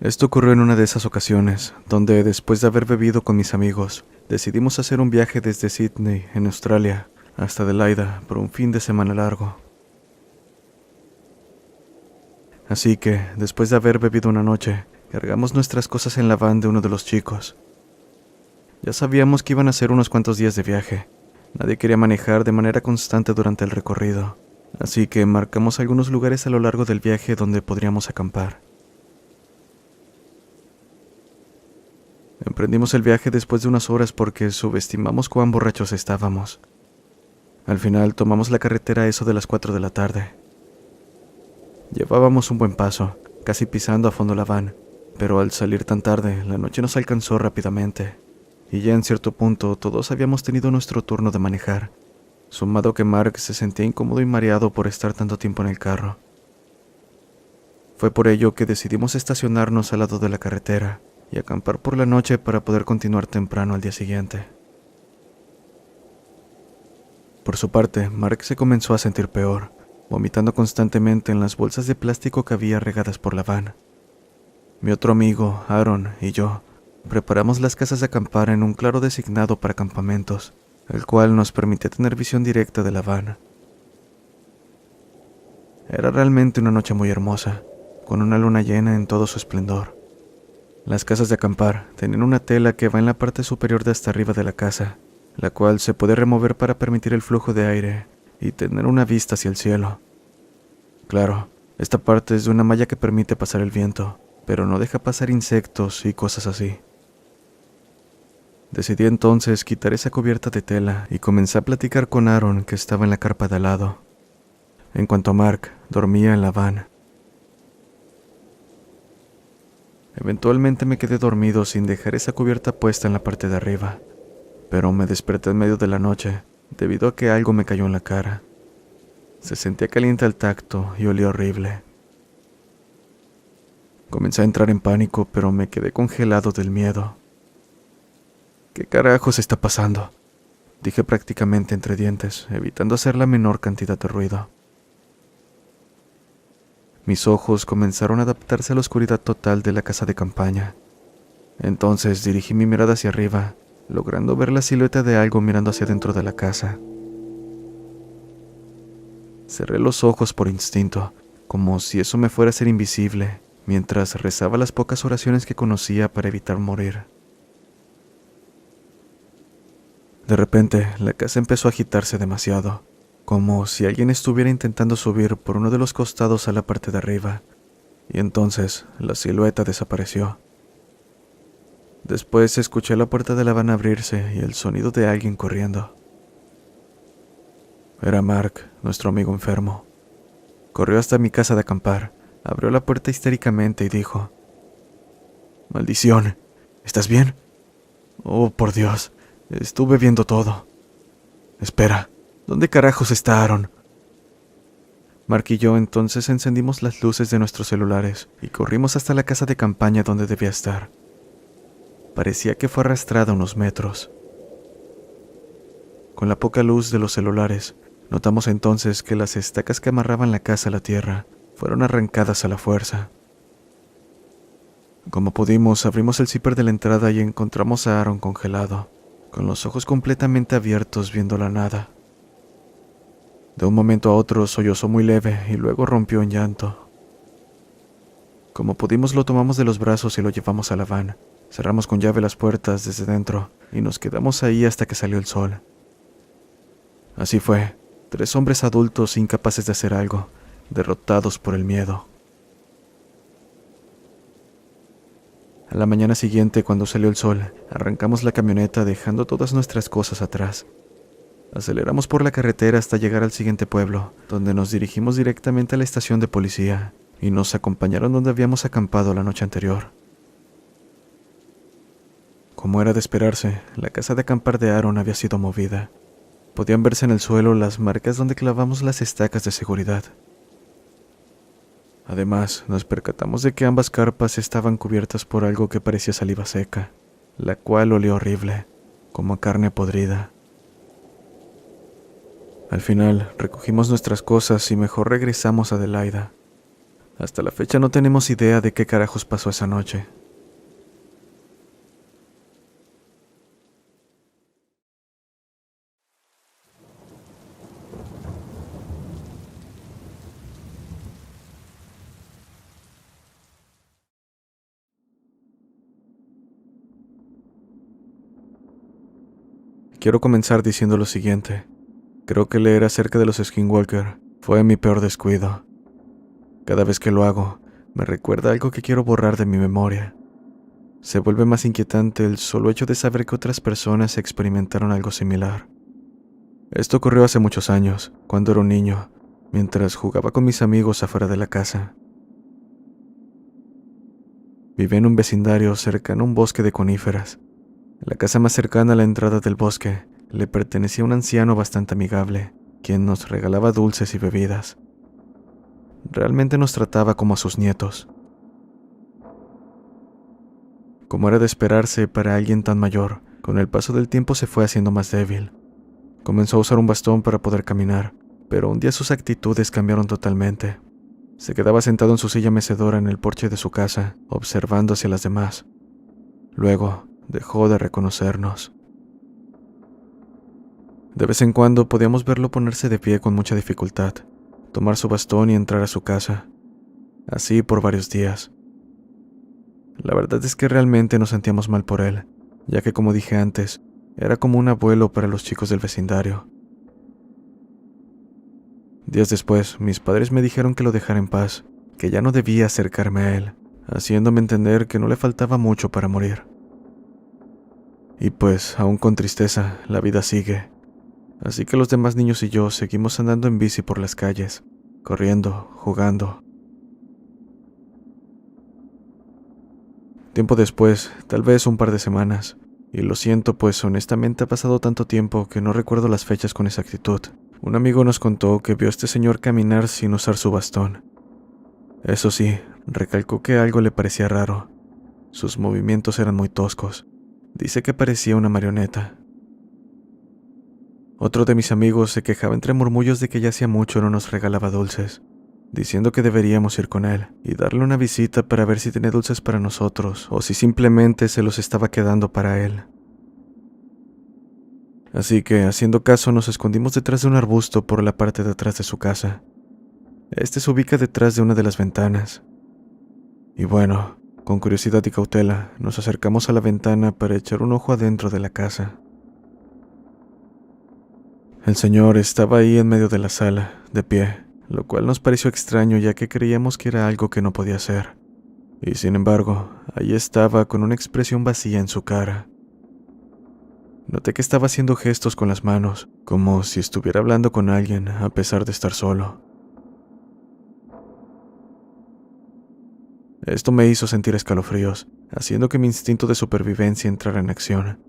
Esto ocurrió en una de esas ocasiones, donde después de haber bebido con mis amigos, decidimos hacer un viaje desde Sydney, en Australia, hasta Adelaida por un fin de semana largo. Así que, después de haber bebido una noche, cargamos nuestras cosas en la van de uno de los chicos. Ya sabíamos que iban a ser unos cuantos días de viaje. Nadie quería manejar de manera constante durante el recorrido, así que marcamos algunos lugares a lo largo del viaje donde podríamos acampar. Emprendimos el viaje después de unas horas porque subestimamos cuán borrachos estábamos. Al final tomamos la carretera a eso de las 4 de la tarde. Llevábamos un buen paso, casi pisando a fondo la van, pero al salir tan tarde, la noche nos alcanzó rápidamente, y ya en cierto punto todos habíamos tenido nuestro turno de manejar, sumado que Mark se sentía incómodo y mareado por estar tanto tiempo en el carro. Fue por ello que decidimos estacionarnos al lado de la carretera y acampar por la noche para poder continuar temprano al día siguiente. Por su parte, Mark se comenzó a sentir peor, vomitando constantemente en las bolsas de plástico que había regadas por la van. Mi otro amigo, Aaron, y yo preparamos las casas de acampar en un claro designado para campamentos, el cual nos permitía tener visión directa de la van. Era realmente una noche muy hermosa, con una luna llena en todo su esplendor. Las casas de acampar tenían una tela que va en la parte superior de hasta arriba de la casa, la cual se puede remover para permitir el flujo de aire y tener una vista hacia el cielo. Claro, esta parte es de una malla que permite pasar el viento, pero no deja pasar insectos y cosas así. Decidí entonces quitar esa cubierta de tela y comencé a platicar con Aaron, que estaba en la carpa de al lado. En cuanto a Mark, dormía en la van. Eventualmente me quedé dormido sin dejar esa cubierta puesta en la parte de arriba, pero me desperté en medio de la noche debido a que algo me cayó en la cara. Se sentía caliente al tacto y olía horrible. Comencé a entrar en pánico, pero me quedé congelado del miedo. ¿Qué carajos está pasando?, dije prácticamente entre dientes, evitando hacer la menor cantidad de ruido. Mis ojos comenzaron a adaptarse a la oscuridad total de la casa de campaña. Entonces dirigí mi mirada hacia arriba, logrando ver la silueta de algo mirando hacia dentro de la casa. Cerré los ojos por instinto, como si eso me fuera a ser invisible, mientras rezaba las pocas oraciones que conocía para evitar morir. De repente, la casa empezó a agitarse demasiado, como si alguien estuviera intentando subir por uno de los costados a la parte de arriba, y entonces la silueta desapareció. Después escuché la puerta de la van abrirse y el sonido de alguien corriendo. Era Mark, nuestro amigo enfermo. Corrió hasta mi casa de acampar, abrió la puerta histéricamente y dijo: «¡Maldición! ¿Estás bien? Oh, por Dios, estuve viendo todo. Espera, ¿dónde carajos está Aaron?». Mark y yo entonces encendimos las luces de nuestros celulares y corrimos hasta la casa de campaña donde debía estar. Parecía que fue arrastrada unos metros. Con la poca luz de los celulares, notamos entonces que las estacas que amarraban la casa a la tierra fueron arrancadas a la fuerza. Como pudimos, abrimos el zipper de la entrada y encontramos a Aaron congelado, con los ojos completamente abiertos viendo la nada. De un momento a otro sollozó muy leve y luego rompió en llanto. Como pudimos lo tomamos de los brazos y lo llevamos a la van. Cerramos con llave las puertas desde dentro y nos quedamos ahí hasta que salió el sol. Así fue, 3 hombres adultos incapaces de hacer algo, derrotados por el miedo. A la mañana siguiente, cuando salió el sol, arrancamos la camioneta dejando todas nuestras cosas atrás. Aceleramos por la carretera hasta llegar al siguiente pueblo, donde nos dirigimos directamente a la estación de policía, y nos acompañaron donde habíamos acampado la noche anterior. Como era de esperarse, la casa de acampar de Aaron había sido movida. Podían verse en el suelo las marcas donde clavamos las estacas de seguridad. Además, nos percatamos de que ambas carpas estaban cubiertas por algo que parecía saliva seca, la cual olía horrible, como a carne podrida. Al final, recogimos nuestras cosas y mejor regresamos a Adelaida. Hasta la fecha no tenemos idea de qué carajos pasó esa noche. Quiero comenzar diciendo lo siguiente. Creo que leer acerca de los Skinwalker fue mi peor descuido. Cada vez que lo hago, me recuerda algo que quiero borrar de mi memoria. Se vuelve más inquietante el solo hecho de saber que otras personas experimentaron algo similar. Esto ocurrió hace muchos años, cuando era un niño, mientras jugaba con mis amigos afuera de la casa. Vivía en un vecindario cercano a un bosque de coníferas. La casa más cercana a la entrada del bosque le pertenecía a un anciano bastante amigable, quien nos regalaba dulces y bebidas. Realmente nos trataba como a sus nietos. Como era de esperarse para alguien tan mayor, con el paso del tiempo se fue haciendo más débil. Comenzó a usar un bastón para poder caminar, pero un día sus actitudes cambiaron totalmente. Se quedaba sentado en su silla mecedora en el porche de su casa, observando hacia las demás. Luego, dejó de reconocernos. De vez en cuando podíamos verlo ponerse de pie con mucha dificultad, tomar su bastón y entrar a su casa. Así por varios días. La verdad es que realmente nos sentíamos mal por él, ya que como dije antes, era como un abuelo para los chicos del vecindario. Días después, mis padres me dijeron que lo dejara en paz, que ya no debía acercarme a él, haciéndome entender que no le faltaba mucho para morir. Y pues, aún con tristeza, la vida sigue. Así que los demás niños y yo seguimos andando en bici por las calles, corriendo, jugando. Tiempo después, tal vez un par de semanas, y lo siento pues honestamente ha pasado tanto tiempo que no recuerdo las fechas con exactitud. Un amigo nos contó que vio a este señor caminar sin usar su bastón. Eso sí, recalcó que algo le parecía raro. Sus movimientos eran muy toscos. Dice que parecía una marioneta. Otro de mis amigos se quejaba entre murmullos de que ya hacía mucho no nos regalaba dulces, diciendo que deberíamos ir con él y darle una visita para ver si tenía dulces para nosotros o si simplemente se los estaba quedando para él. Así que, haciendo caso, nos escondimos detrás de un arbusto por la parte de atrás de su casa. Este se ubica detrás de una de las ventanas. Y bueno, con curiosidad y cautela, nos acercamos a la ventana para echar un ojo adentro de la casa. El señor estaba ahí en medio de la sala, de pie, lo cual nos pareció extraño ya que creíamos que era algo que no podía ser. Y sin embargo, ahí estaba con una expresión vacía en su cara. Noté que estaba haciendo gestos con las manos, como si estuviera hablando con alguien a pesar de estar solo. Esto me hizo sentir escalofríos, haciendo que mi instinto de supervivencia entrara en acción.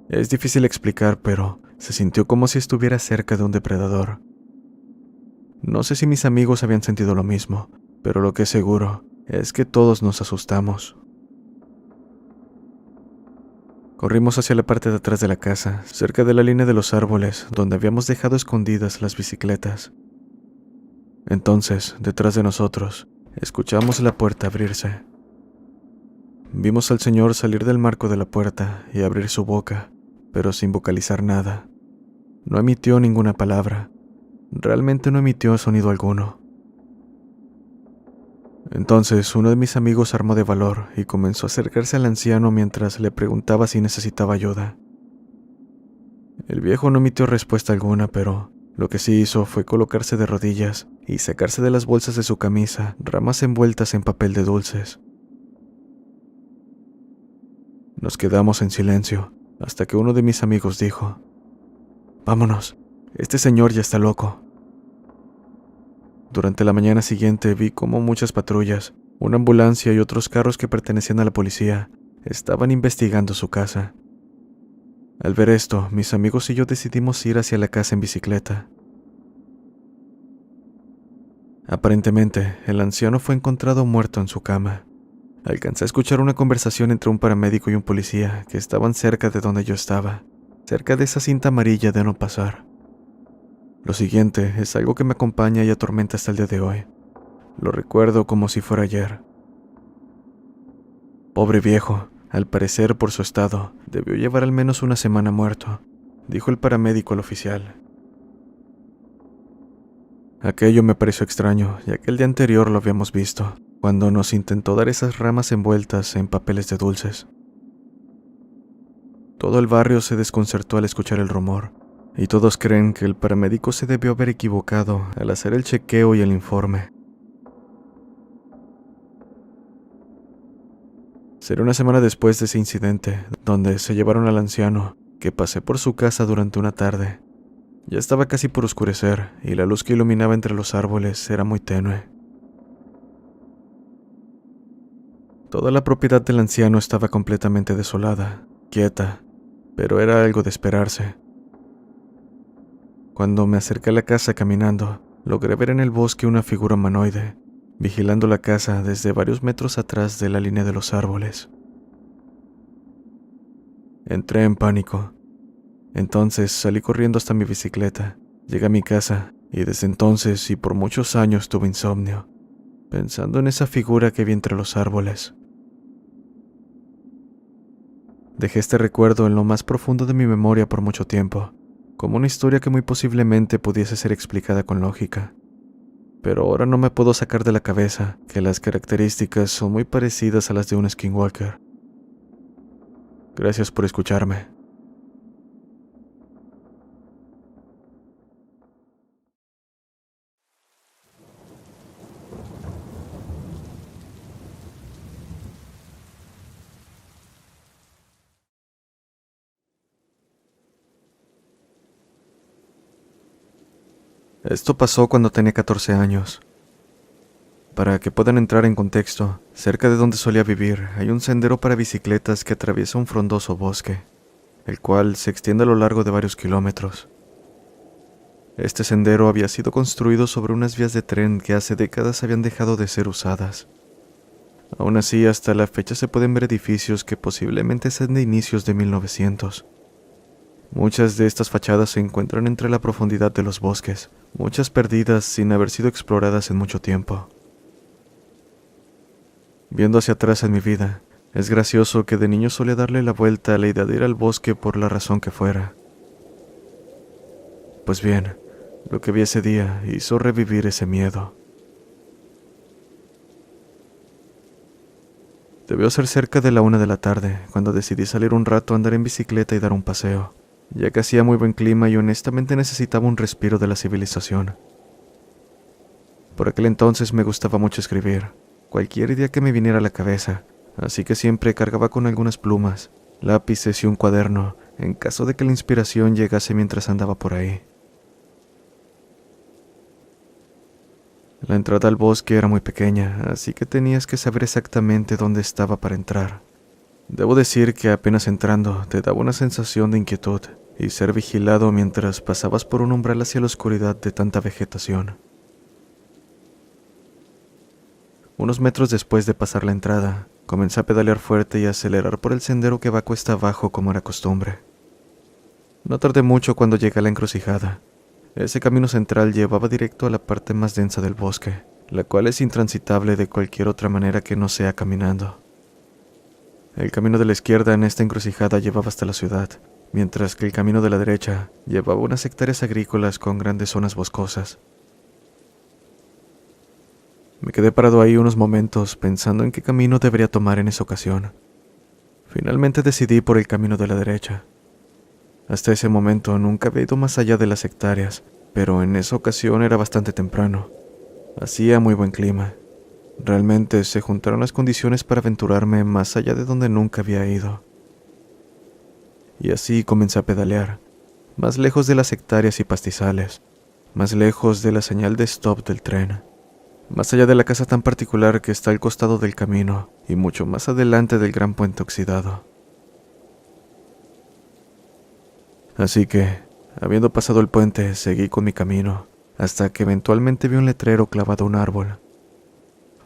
Es difícil explicar, pero se sintió como si estuviera cerca de un depredador. No sé si mis amigos habían sentido lo mismo, pero lo que es seguro es que todos nos asustamos. Corrimos hacia la parte de atrás de la casa, cerca de la línea de los árboles, donde habíamos dejado escondidas las bicicletas. Entonces, detrás de nosotros, escuchamos la puerta abrirse. Vimos al señor salir del marco de la puerta y abrir su boca, pero sin vocalizar nada. No emitió ninguna palabra. Realmente no emitió sonido alguno. Entonces, uno de mis amigos armó de valor y comenzó a acercarse al anciano mientras le preguntaba si necesitaba ayuda. El viejo no emitió respuesta alguna, pero lo que sí hizo fue colocarse de rodillas y sacarse de las bolsas de su camisa ramas envueltas en papel de dulces. Nos quedamos en silencio, hasta que uno de mis amigos dijo: «Vámonos, este señor ya está loco». Durante la mañana siguiente vi cómo muchas patrullas, una ambulancia y otros carros que pertenecían a la policía estaban investigando su casa. Al ver esto, mis amigos y yo decidimos ir hacia la casa en bicicleta. Aparentemente, el anciano fue encontrado muerto en su cama. Alcancé a escuchar una conversación entre un paramédico y un policía que estaban cerca de donde yo estaba, cerca de esa cinta amarilla de no pasar. Lo siguiente es algo que me acompaña y atormenta hasta el día de hoy. Lo recuerdo como si fuera ayer. Pobre viejo, al parecer por su estado, debió llevar al menos una semana muerto, dijo el paramédico al oficial. Aquello me pareció extraño, ya que el día anterior lo habíamos visto, cuando nos intentó dar esas ramas envueltas en papeles de dulces. Todo el barrio se desconcertó al escuchar el rumor, y todos creen que el paramédico se debió haber equivocado al hacer el chequeo y el informe. Será una semana después de ese incidente, donde se llevaron al anciano, que pasé por su casa durante una tarde. Ya estaba casi por oscurecer, y la luz que iluminaba entre los árboles era muy tenue. Toda la propiedad del anciano estaba completamente desolada, quieta, pero era algo de esperarse. Cuando me acerqué a la casa caminando, logré ver en el bosque una figura humanoide, vigilando la casa desde varios metros atrás de la línea de los árboles. Entré en pánico. Entonces salí corriendo hasta mi bicicleta, llegué a mi casa y desde entonces y por muchos años tuve insomnio, pensando en esa figura que vi entre los árboles. Dejé este recuerdo en lo más profundo de mi memoria por mucho tiempo, como una historia que muy posiblemente pudiese ser explicada con lógica. Pero ahora no me puedo sacar de la cabeza que las características son muy parecidas a las de un skinwalker. Gracias por escucharme. Esto pasó cuando tenía 14 años. Para que puedan entrar en contexto, cerca de donde solía vivir hay un sendero para bicicletas que atraviesa un frondoso bosque, el cual se extiende a lo largo de varios kilómetros. Este sendero había sido construido sobre unas vías de tren que hace décadas habían dejado de ser usadas. Aún así, hasta la fecha se pueden ver edificios que posiblemente sean de inicios de 1900. Muchas de estas fachadas se encuentran entre la profundidad de los bosques, muchas perdidas sin haber sido exploradas en mucho tiempo. Viendo hacia atrás en mi vida, es gracioso que de niño solía darle la vuelta a la idea de ir al bosque por la razón que fuera. Pues bien, lo que vi ese día hizo revivir ese miedo. Debió ser cerca de la 1 de la tarde, cuando decidí salir un rato a andar en bicicleta y dar un paseo, ya que hacía muy buen clima y honestamente necesitaba un respiro de la civilización. Por aquel entonces me gustaba mucho escribir, cualquier idea que me viniera a la cabeza, así que siempre cargaba con algunas plumas, lápices y un cuaderno, en caso de que la inspiración llegase mientras andaba por ahí. La entrada al bosque era muy pequeña, así que tenías que saber exactamente dónde estaba para entrar. Debo decir que apenas entrando te daba una sensación de inquietud y ser vigilado mientras pasabas por un umbral hacia la oscuridad de tanta vegetación. Unos metros después de pasar la entrada, comencé a pedalear fuerte y a acelerar por el sendero que va cuesta abajo como era costumbre. No tardé mucho cuando llegué a la encrucijada. Ese camino central llevaba directo a la parte más densa del bosque, la cual es intransitable de cualquier otra manera que no sea caminando. El camino de la izquierda en esta encrucijada llevaba hasta la ciudad, mientras que el camino de la derecha llevaba unas hectáreas agrícolas con grandes zonas boscosas. Me quedé parado ahí unos momentos pensando en qué camino debería tomar en esa ocasión. Finalmente decidí por el camino de la derecha. Hasta ese momento nunca había ido más allá de las hectáreas, pero en esa ocasión era bastante temprano. Hacía muy buen clima. Realmente se juntaron las condiciones para aventurarme más allá de donde nunca había ido. Y así comencé a pedalear, más lejos de las hectáreas y pastizales, más lejos de la señal de stop del tren, más allá de la casa tan particular que está al costado del camino y mucho más adelante del gran puente oxidado. Así que, habiendo pasado el puente, seguí con mi camino, hasta que eventualmente vi un letrero clavado a un árbol.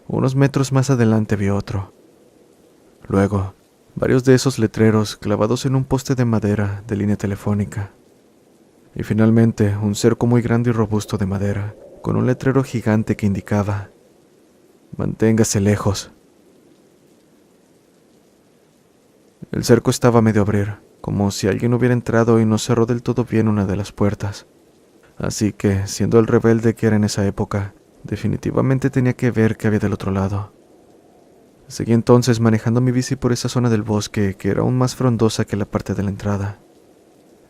Unos metros más adelante vi otro. Luego, varios de esos letreros clavados en un poste de madera de línea telefónica. Y finalmente, un cerco muy grande y robusto de madera, con un letrero gigante que indicaba: Manténgase lejos. El cerco estaba a medio abrir, como si alguien hubiera entrado y no cerró del todo bien una de las puertas. Así que, siendo el rebelde que era en esa época, definitivamente tenía que ver qué había del otro lado. Seguí entonces manejando mi bici por esa zona del bosque que era aún más frondosa que la parte de la entrada.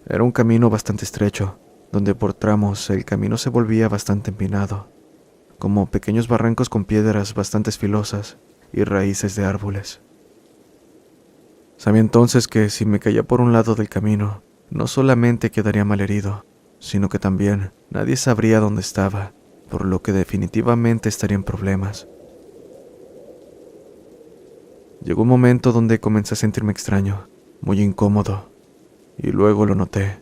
Era un camino bastante estrecho, donde por tramos el camino se volvía bastante empinado, como pequeños barrancos con piedras bastante filosas y raíces de árboles. Sabía entonces que si me caía por un lado del camino, no solamente quedaría malherido, sino que también nadie sabría dónde estaba, por lo que definitivamente estaría en problemas. Llegó un momento donde comencé a sentirme extraño, muy incómodo, y luego lo noté.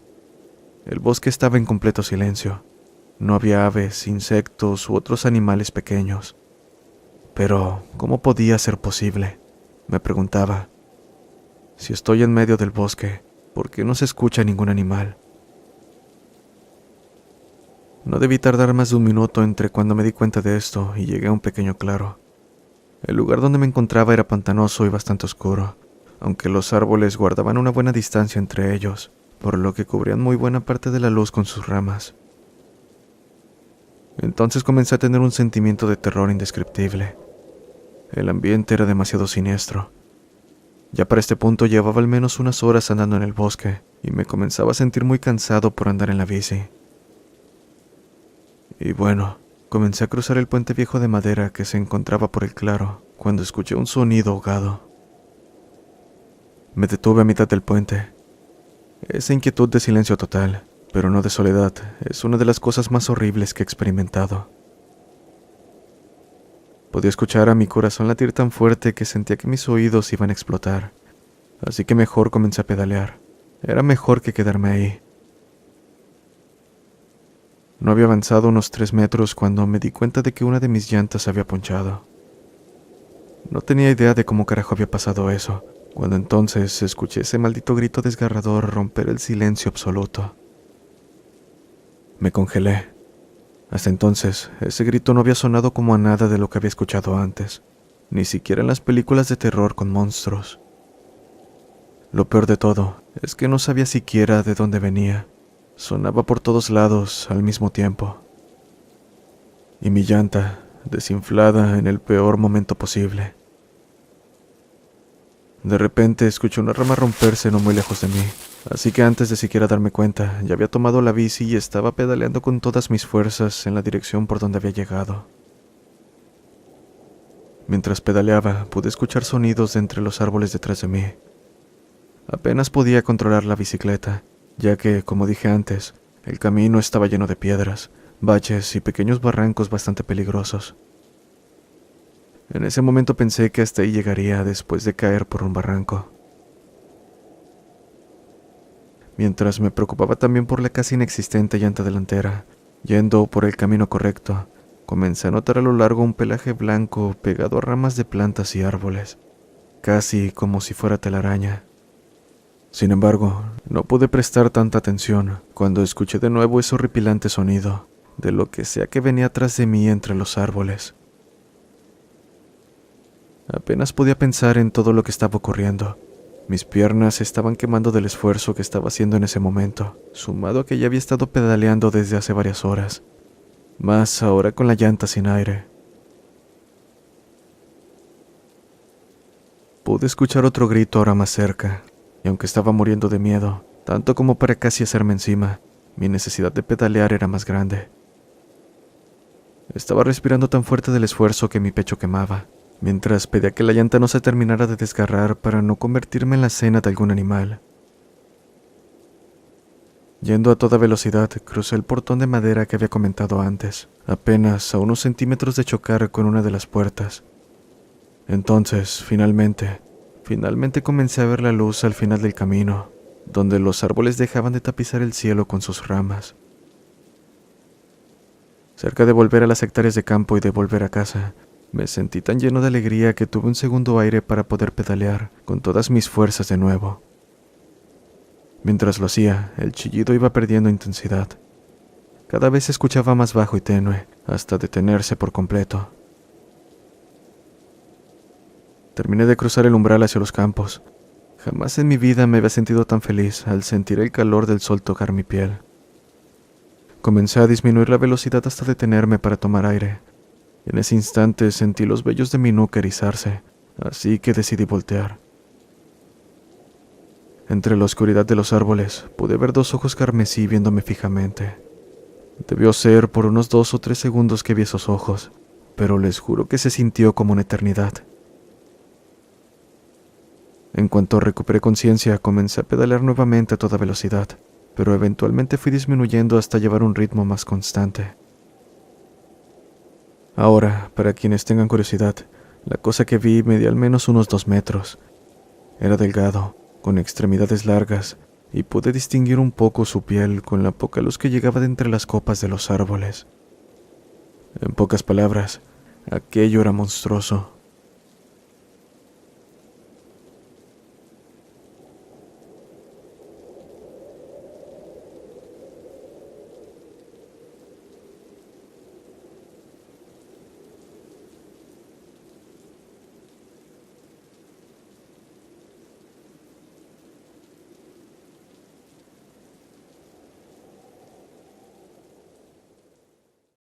El bosque estaba en completo silencio. No había aves, insectos u otros animales pequeños. Pero, ¿cómo podía ser posible? Me preguntaba. Si estoy en medio del bosque, ¿por qué no se escucha ningún animal? No debí tardar más de un minuto entre cuando me di cuenta de esto y llegué a un pequeño claro. El lugar donde me encontraba era pantanoso y bastante oscuro, aunque los árboles guardaban una buena distancia entre ellos, por lo que cubrían muy buena parte de la luz con sus ramas. Entonces comencé a tener un sentimiento de terror indescriptible. El ambiente era demasiado siniestro. Ya para este punto llevaba al menos unas horas andando en el bosque y me comenzaba a sentir muy cansado por andar en la bici. Y bueno, comencé a cruzar el puente viejo de madera que se encontraba por el claro cuando escuché un sonido ahogado. Me detuve a mitad del puente. Esa inquietud de silencio total, pero no de soledad, es una de las cosas más horribles que he experimentado. Podía escuchar a mi corazón latir tan fuerte que sentía que mis oídos iban a explotar. Así que mejor comencé a pedalear. Era mejor que quedarme ahí. No había avanzado unos 3 metros cuando me di cuenta de que una de mis llantas se había ponchado. No tenía idea de cómo carajo había pasado eso, cuando entonces escuché ese maldito grito desgarrador romper el silencio absoluto. Me congelé. Hasta entonces, ese grito no había sonado como a nada de lo que había escuchado antes, ni siquiera en las películas de terror con monstruos. Lo peor de todo es que no sabía siquiera de dónde venía. Sonaba por todos lados al mismo tiempo. Y mi llanta, desinflada en el peor momento posible. De repente escuché una rama romperse no muy lejos de mí, así que antes de siquiera darme cuenta, ya había tomado la bici y estaba pedaleando con todas mis fuerzas en la dirección por donde había llegado. Mientras pedaleaba, pude escuchar sonidos de entre los árboles detrás de mí. Apenas podía controlar la bicicleta, ya que, como dije antes, el camino estaba lleno de piedras, baches y pequeños barrancos bastante peligrosos. En ese momento pensé que hasta ahí llegaría después de caer por un barranco. Mientras me preocupaba también por la casi inexistente llanta delantera, yendo por el camino correcto, comencé a notar a lo largo un pelaje blanco pegado a ramas de plantas y árboles, casi como si fuera telaraña. Sin embargo, no pude prestar tanta atención cuando escuché de nuevo ese horripilante sonido, de lo que sea que venía atrás de mí entre los árboles. Apenas podía pensar en todo lo que estaba ocurriendo. Mis piernas se estaban quemando del esfuerzo que estaba haciendo en ese momento, sumado a que ya había estado pedaleando desde hace varias horas, más ahora con la llanta sin aire. Pude escuchar otro grito ahora más cerca, y aunque estaba muriendo de miedo, tanto como para casi hacerme encima, mi necesidad de pedalear era más grande. Estaba respirando tan fuerte del esfuerzo que mi pecho quemaba, mientras pedía que la llanta no se terminara de desgarrar para no convertirme en la cena de algún animal. Yendo a toda velocidad, crucé el portón de madera que había comentado antes, apenas a unos centímetros de chocar con una de las puertas. Entonces, finalmente comencé a ver la luz al final del camino, donde los árboles dejaban de tapizar el cielo con sus ramas. Cerca de volver a las hectáreas de campo y de volver a casa, me sentí tan lleno de alegría que tuve un segundo aire para poder pedalear con todas mis fuerzas de nuevo. Mientras lo hacía, el chillido iba perdiendo intensidad. Cada vez se escuchaba más bajo y tenue, hasta detenerse por completo. Terminé de cruzar el umbral hacia los campos. Jamás en mi vida me había sentido tan feliz al sentir el calor del sol tocar mi piel. Comencé a disminuir la velocidad hasta detenerme para tomar aire. En ese instante sentí los vellos de mi nuca erizarse, así que decidí voltear. Entre la oscuridad de los árboles pude ver dos ojos carmesí viéndome fijamente. Debió ser por unos 2 o 3 segundos que vi esos ojos, pero les juro que se sintió como una eternidad. En cuanto recuperé conciencia, comencé a pedalear nuevamente a toda velocidad, pero eventualmente fui disminuyendo hasta llevar un ritmo más constante. Ahora, para quienes tengan curiosidad, la cosa que vi medía al menos unos 2 metros. Era delgado, con extremidades largas, y pude distinguir un poco su piel con la poca luz que llegaba de entre las copas de los árboles. En pocas palabras, aquello era monstruoso.